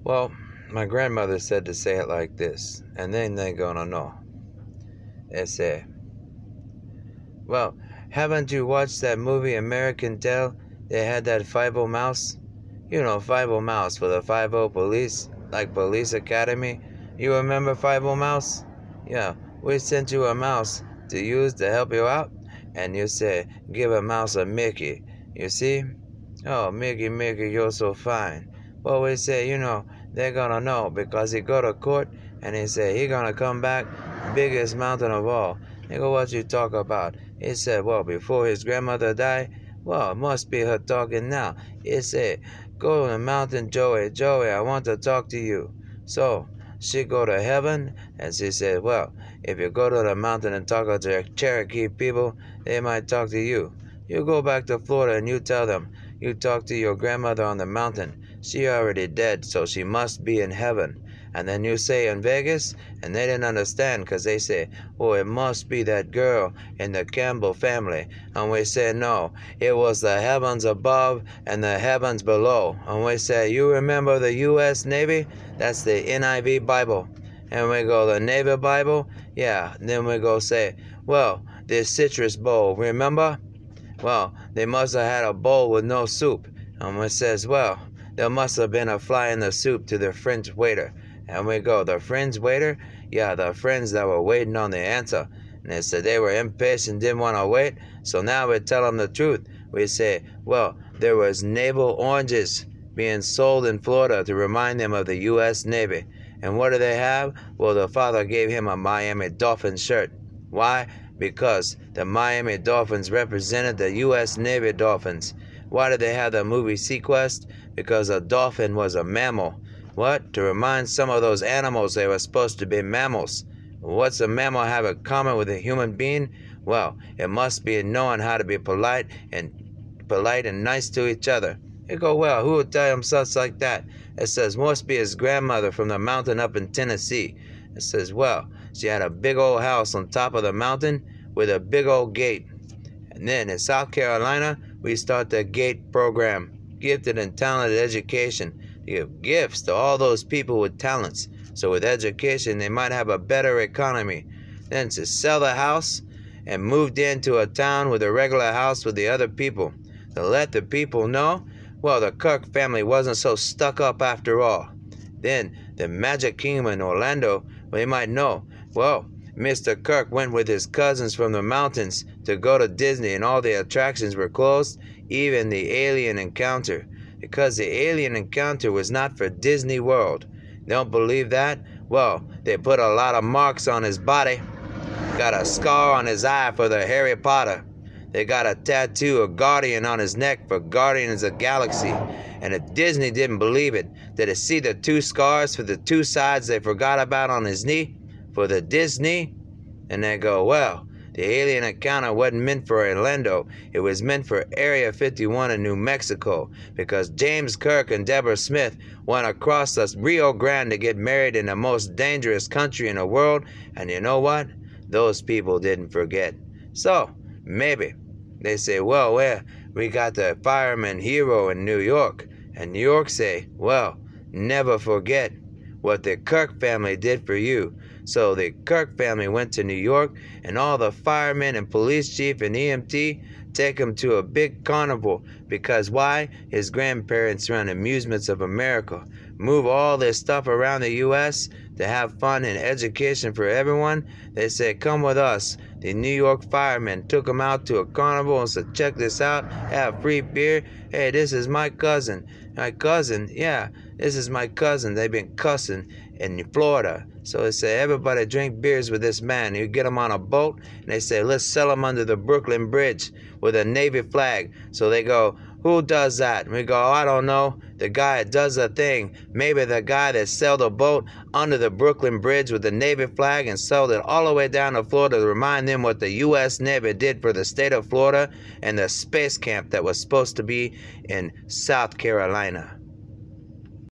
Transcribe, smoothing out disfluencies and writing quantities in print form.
Well, my grandmother said to say it like this, and then they're gonna know. A.C.R. Well, haven't you watched that movie American Tail? They had that 50 mouse. You know, 50 mouse for the 50 police, like police academy. You remember 50 mouse? Yeah, we sent you a mouse to use to help you out, and you say, give a mouse a Mickey. You see? Oh, Mickey, Mickey, you're so fine. But we say, they're gonna know because he go to court and he say he gonna come back biggest mountain of all. They go, what you talk about? He said, well, before his grandmother died, well, it must be her talking now. He said, go to the mountain, Joey, Joey, I want to talk to you. So she go to heaven and she said, well, if you go to the mountain and talk to the Cherokee people, they might talk to you. You go back to Florida and you tell them, you talk to your grandmother on the mountain. She already dead, so she must be in heaven. And then you say in Vegas, and they didn't understand because they say, oh, it must be that girl in the Campbell family. And we say, no, it was the heavens above and the heavens below. And we say, you remember the U.S. Navy? That's the NIV Bible. And we go, the Navy Bible? Yeah. And then we go say, well, this citrus bowl, remember? Well, they must have had a bowl with no soup. And we says, well, there must have been a fly in the soup to the French waiter. And we go, the French waiter? Yeah, the friends that were waiting on the answer. And they said they were impatient, didn't want to wait. So now we tell them the truth. We say, well, there was naval oranges being sold in Florida to remind them of the U.S. Navy. And what do they have? Well, the father gave him a Miami Dolphins shirt. Why? Because the Miami Dolphins represented the U.S. Navy Dolphins. Why did they have the movie Sequest? Because a dolphin was a mammal. What? To remind some of those animals they were supposed to be mammals. What's a mammal have in common with a human being? Well, it must be knowing how to be polite and nice to each other. You go, well, who would tell him such like that? It says, must be his grandmother from the mountain up in Tennessee. It says, well, she had a big old house on top of the mountain with a big old gate. And then in South Carolina, we start the GATE program, Gifted and Talented Education, to give gifts to all those people with talents. So with education, they might have a better economy. Then to sell the house and moved into a town with a regular house with the other people. To let the people know, well, the Kirk family wasn't so stuck up after all. Then the Magic Kingdom in Orlando, they might know, well, Mr. Kirk went with his cousins from the mountains to go to Disney and all the attractions were closed, even the alien encounter. Because the alien encounter was not for Disney World. Don't believe that? Well, they put a lot of marks on his body. Got a scar on his eye for the Harry Potter. They got a tattoo of Guardian on his neck for Guardians of the Galaxy. And if Disney didn't believe it, did it see the two scars for the two sides they forgot about on his knee? For the Disney? And they go, well, the alien encounter wasn't meant for Orlando. It was meant for Area 51 in New Mexico. Because James Kirk and Deborah Smith went across the Rio Grande to get married in the most dangerous country in the world. And you know what? Those people didn't forget. So, maybe. They say, well, we got the fireman hero in New York. And New York say, well, never forget what the Kirk family did for you. So the Kirk family went to New York, and all the firemen and police chief and EMT take him to a big carnival. Because why? His grandparents run Amusements of America. Move all this stuff around the U.S. to have fun and education for everyone. They say, come with us. The New York firemen took him out to a carnival and said, check this out, have free beer. Hey, this is my cousin. My cousin? Yeah, this is my cousin. They've been cussing in Florida. So they say, everybody drink beers with this man. You get him on a boat, and they say, let's sell him under the Brooklyn Bridge with a Navy flag. So they go, who does that? And we go, I don't know. The guy that does the thing. Maybe the guy that sailed a boat under the Brooklyn Bridge with the Navy flag and sailed it all the way down to Florida to remind them what the U.S. Navy did for the state of Florida and the space camp that was supposed to be in South Carolina.